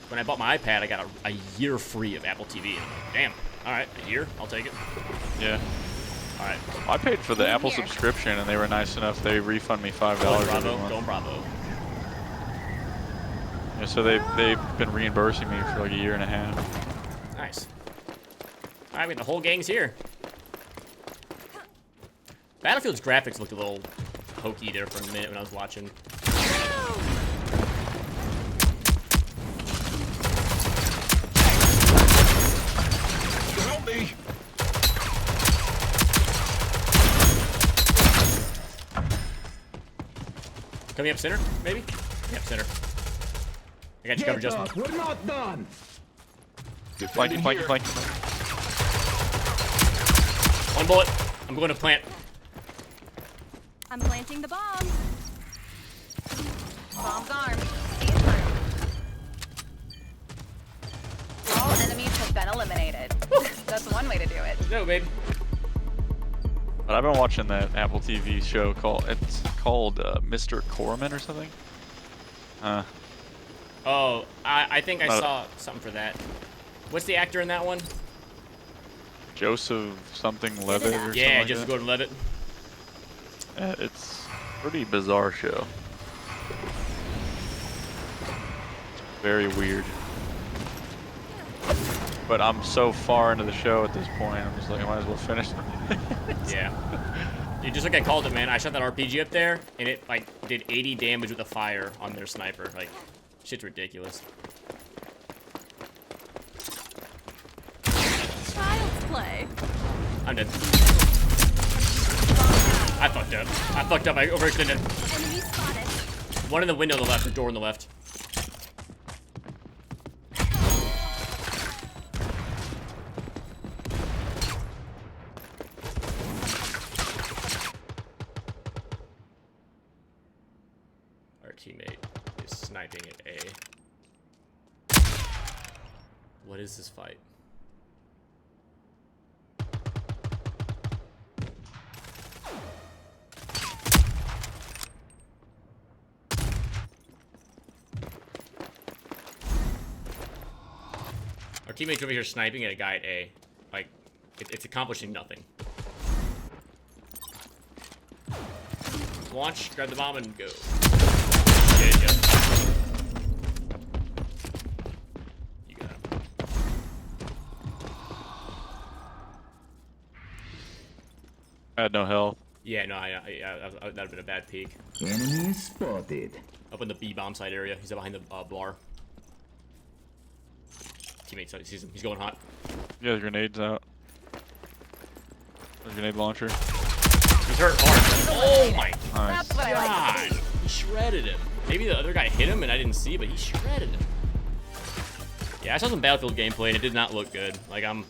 when I bought my iPad, I got a year free of Apple TV. And I'm like, damn. All right, a year, I'll take it. Yeah. All right. I paid for the Apple subscription, and they were nice enough. They refund me $5 every month. Going Bravo. Yeah, so they've been reimbursing me for like a year and a half. Nice. All right, the whole gang's here. Battlefield's graphics looked a little hokey there for a minute when I was watching. Help me! Coming up center, maybe? Yep, center. I got you covered, Justin. We're not done. Flanking. One bullet. I'm going to plant. I'm planting the bomb. Bomb's armed. See it through. All enemies have been eliminated. That's one way to do it. No, babe. But I've been watching that Apple TV show called Mr. Corman or something. Oh, I think I saw something for that. What's the actor in that one? Joseph something Levitt or something. Yeah, like Joseph that. Gordon-Levitt. It's a pretty bizarre show. Very weird. But I'm so far into the show at this point, I'm just like, I might as well finish it. Yeah. Dude, just like I called it, man. I shot that RPG up there, and it, like, did 80 damage with a fire on their sniper. Like, shit's ridiculous. Child's play. I'm dead. I fucked up. I overextended. Enemy spotted. One in the window on the left, or door on the left. Our teammate is sniping at A. What is this fight? Our teammate's over here sniping at a guy at A. Like, it's accomplishing nothing. Launch, grab the bomb, and go. Get it, Jeff. You got him. I had no health. Yeah, no, that'd have been a bad peek. Enemy spotted. Up in the B bomb site area. He's behind the bar. Teammate sees him. He's going hot. Yeah, the grenade's out. The grenade launcher. He's hurt hard. Oh my Nice. That's what I like. god! He shredded him. Maybe the other guy hit him and I didn't see, but he shredded him. Yeah, I saw some Battlefield gameplay and it did not look good. Like I'm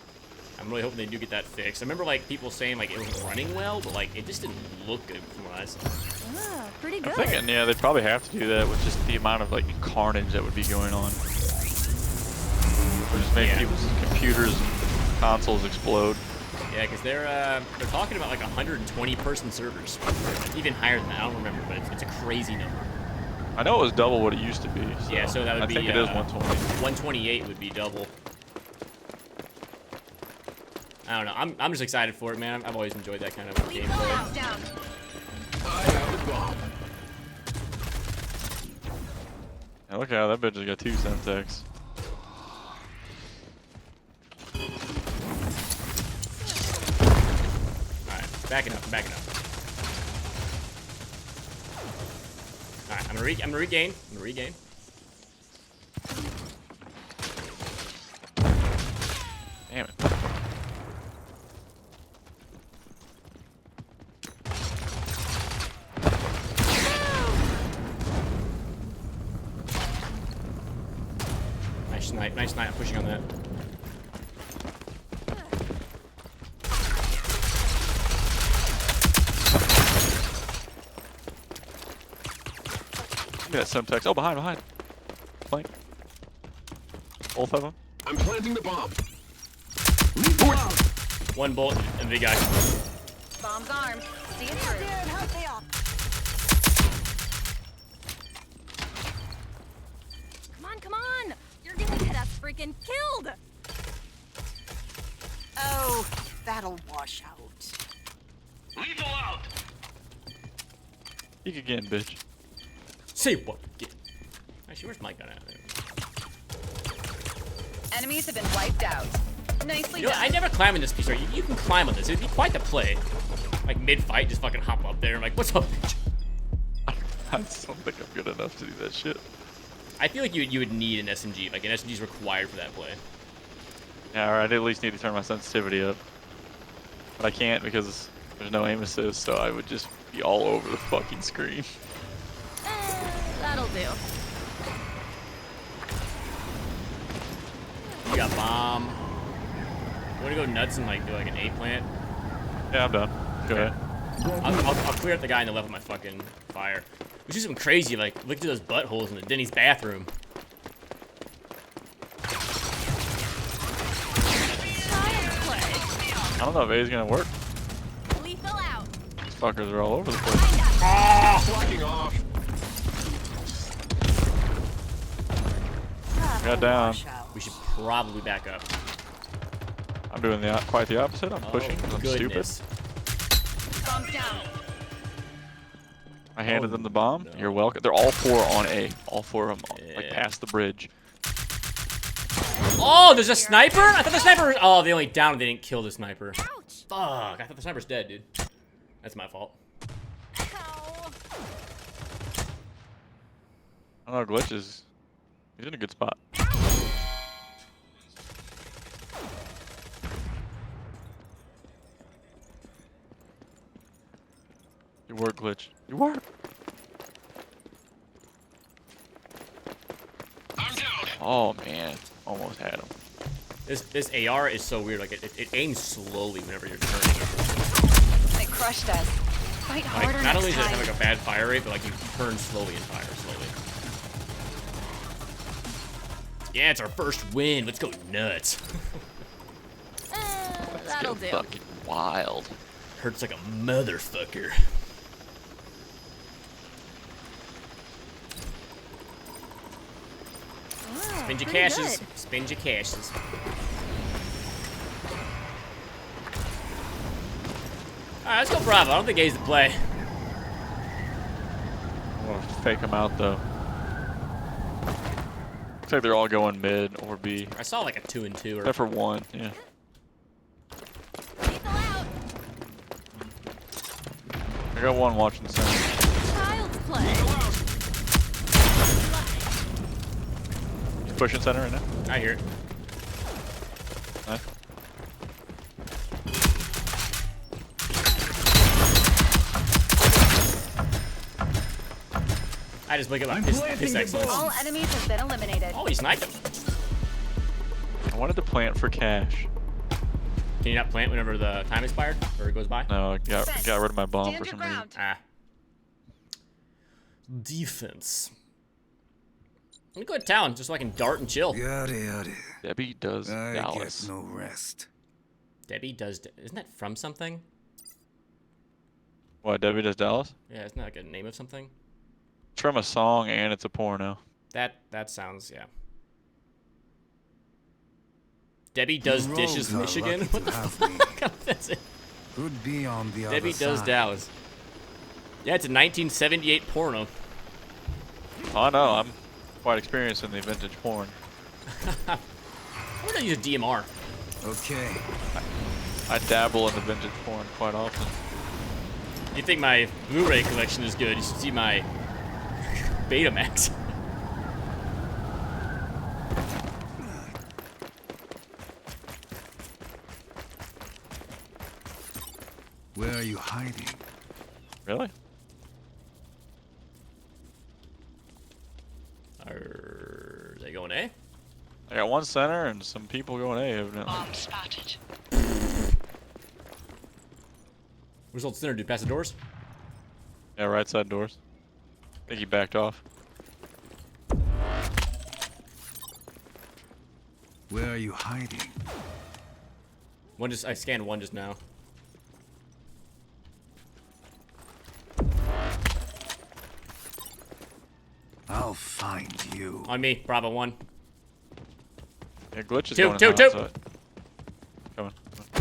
really hoping they do get that fixed. I remember like people saying like it was running well, but like it just didn't look good from what I saw. Ah, pretty good. I'm thinking, yeah, they'd probably have to do that with just the amount of like carnage that would be going on. Or just make people's computers and consoles explode. Yeah, because they're talking about like 120-person servers. Even higher than that. I don't remember, but it's a crazy number. I know it was double what it used to be. So Yeah, so that would I be. think it is 120. 128 would be double. I don't know. I'm just excited for it, man. I've always enjoyed that kind of gameplay. Down. I have the bomb. Yeah, look how that bitch has got 2 Semtex. Alright, backing up. Alright, I'm gonna regain. Damn it. Nice snipe. I'm pushing on that. Give me that Semtex. Oh, behind. Flank. Both of them. I'm planting the bomb. One bullet and big guy. Bomb's armed. See it through. Come on. You're gonna freaking killed! Oh, that'll wash out. Lethal out. Peek again, bitch. Say what again? Actually, where's my gun at? Enemies have been wiped out. Nicely You know, done. I never climb in this piece. Right? You can climb on this. It'd be quite the play. Like mid-fight, just fucking hop up there. I'm like, what's up, bitch? I just don't think I'm good enough to do that shit. I feel like you would need an SMG. Like an SMG is required for that play. Yeah, or I'd at least need to turn my sensitivity up. But I can't because there's no aim assist, so I would just be all over the fucking screen. That'll do. You got bomb. You wanna go nuts and like do like an A plant? Yeah, I'm done. Go ahead. I'll clear up the guy on the left with my fucking fire. We do something crazy, like look at those buttholes in the Denny's bathroom. Child's play. I don't know if A's gonna work. Lethal out. These fuckers are all over the place. Blocking off. Got down. Wash out. We should probably back up. I'm doing quite the opposite. I'm pushing 'cause I'm stupid. Goodness. Bombs down. I handed Oh, them the bomb. no. You're welcome. They're all four on A. All four of them, like Yeah. past the bridge. Oh, there's a sniper? I thought the sniper was... Oh, they only downed. They didn't kill the sniper. Ouch. Fuck, I thought the sniper's dead, dude. That's my fault. Ow. I don't know, Glitch is... He's in a good spot. You work, Glitch. You work! I'm down. Oh, man. Almost had him. This AR is so weird. Like it aims slowly whenever you're turning. They crushed us. Fight harder Like not only next does it time. have like a bad fire rate, but like you turn slowly and fire slowly. Yeah, it's our first win. Let's go nuts. That'll Get do. fucking wild. Hurts like a motherfucker. Spend your pretty cashes. good. Spend your cashes. Alright, let's go Bravo. I don't think A's the play. I want to fake him out, though. Looks like they're all going mid or B. I saw like a 2 and 2 or Except for one, yeah. Lethal out. I got one watching the center. Child's play. He's pushing center right now. I hear it. Nice. I just wake up I'm his planting the excellence. bomb. All enemies have been eliminated. Oh, he sniped him. I wanted to plant for cash. Can you not plant whenever the time expired or it goes by? No, I got rid of my bomb Stand for your some reason. ground. Ah. Defense. Let me go to town just so I can dart and chill. Yada yada. Debbie does I Dallas. get no rest. Debbie does. Isn't that from something? What, Debbie does Dallas? Yeah, isn't that like a name of something? It's from a song and it's a porno. That sounds, yeah. Debbie does You dishes, rogues are Michigan. lucky What the to have fuck? That's it. Could be on the Debbie other does side. Dallas. Yeah, it's a 1978 porno. Oh, I know. I'm quite experienced in the vintage porn. I wonder if they use a DMR. Okay. I dabble in the vintage porn quite often. You think my Blu-ray collection is good? You should see my Betamax. Where are you hiding? Really? Are they going A? I got one center and some people going A, evidently. Bomb spotted. Where's old center dude? Past the doors? Yeah, right side doors. I think he backed off. Where are you hiding? I scanned one just now. I'll find you. On me, Bravo 1. Yeah, glitch is Two, going two, in two. outside. Coming.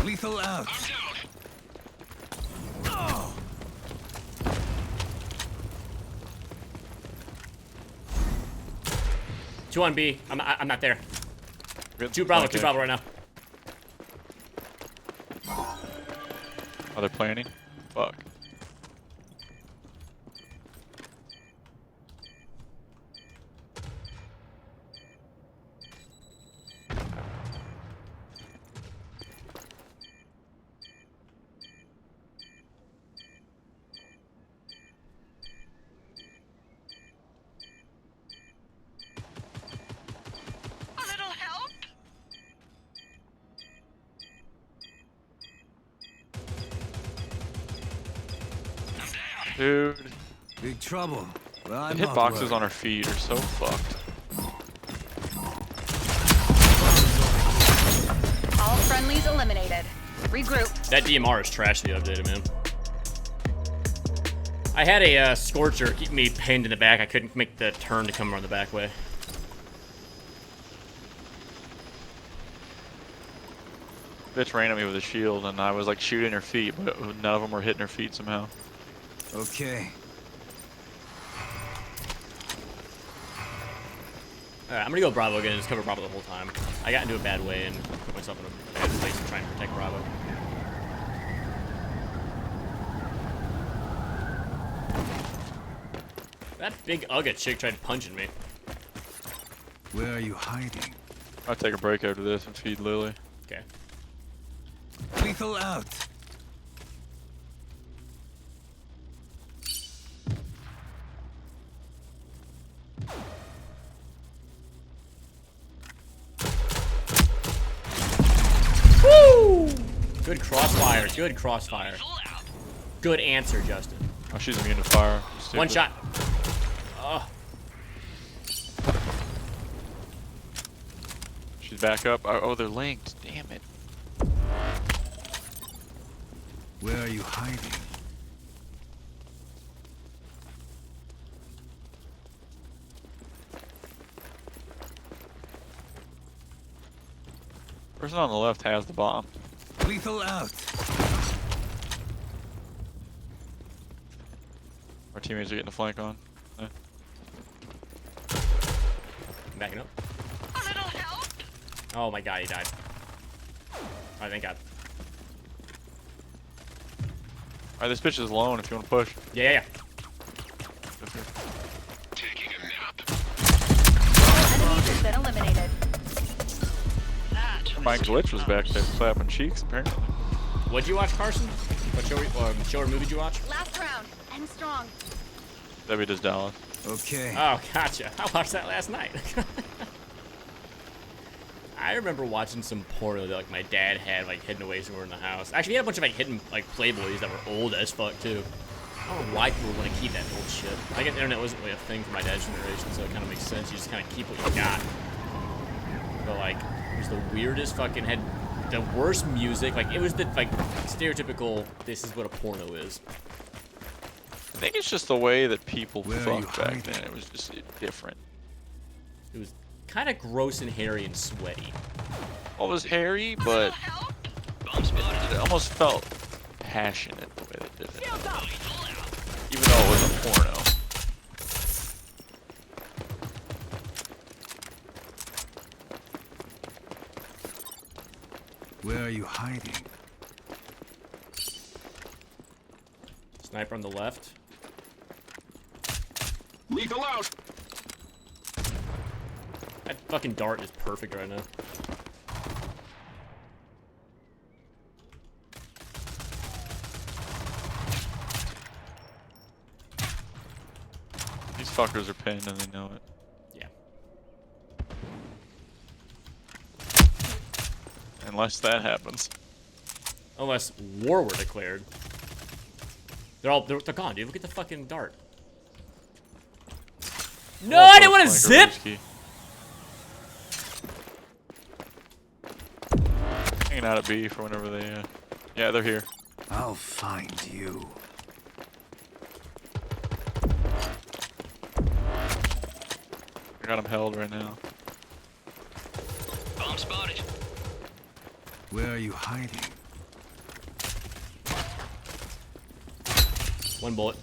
Lethal out. Two on B. I'm not there. Good. Two Bravo Okay. right now. Are they planning? Fuck. A little help? Dude, Big trouble. Well, the I'm not hitboxes worried. on our feet are so fucked. All friendlies eliminated. Regroup. That DMR is trash the updated, man. I had a Scorcher keep me pinned in the back. I couldn't make the turn to come around the back way. Bitch ran at me with a shield, and I was like shooting her feet, but none of them were hitting her feet somehow. Okay. Alright, I'm gonna go Bravo again and just cover Bravo the whole time. I got into a bad way and put myself in a bad place to try and protect Bravo. That big Ugga chick tried punching me. Where are you hiding? I'll take a break after this and feed Lily. Okay. Lethal out. Woo! Good crossfire. Good crossfire. Good answer, Justin. Oh, she's immune to fire. Stupid. One shot. Oh, She's back up. Oh, they're linked. Damn it. Where are you hiding? Person on the left has the bomb. Lethal out. Our teammates are getting a flank on. Yeah. I'm backing up. A little help? Oh my god, he died. Oh, thank god. Alright, this bitch is alone if you want to push. Yeah. Taking a nap. All enemies have been eliminated. That My glitch was back there slapping cheeks, apparently. What'd you watch, Carson? What show or movie did you watch? Last round. End strong. That'd be just Dallas. Okay. Oh, gotcha. I watched that last night. I remember watching some porno that like my dad had like hidden away somewhere in the house. Actually, he had a bunch of like hidden like Playboys that were old as fuck too. I don't know why people want to keep that old shit. I guess the internet wasn't really a thing for my dad's generation, so it kind of makes sense. You just kind of keep what you got. But like, it was the weirdest fucking had the worst music. Like it was the like stereotypical. This is what a porno is. I think it's just the way that people Where are you fucked back hiding? then. It was just different. It was kind of gross and hairy and sweaty. Well, it was hairy, but help? Bomb spotted. it almost felt passionate the way they did it. Even though it was a porno. Where are you hiding? Sniper on the left. Lethal out. That fucking dart is perfect right now. These fuckers are pinned and they know it. Yeah. Unless that happens. Unless war were declared. They're gone, dude. Look at the fucking dart. No, I didn't want to zip! Hanging out at B for whenever they, yeah, they're here. I'll find you. I got them held right now. Bomb spotted. Where are you hiding? One bullet.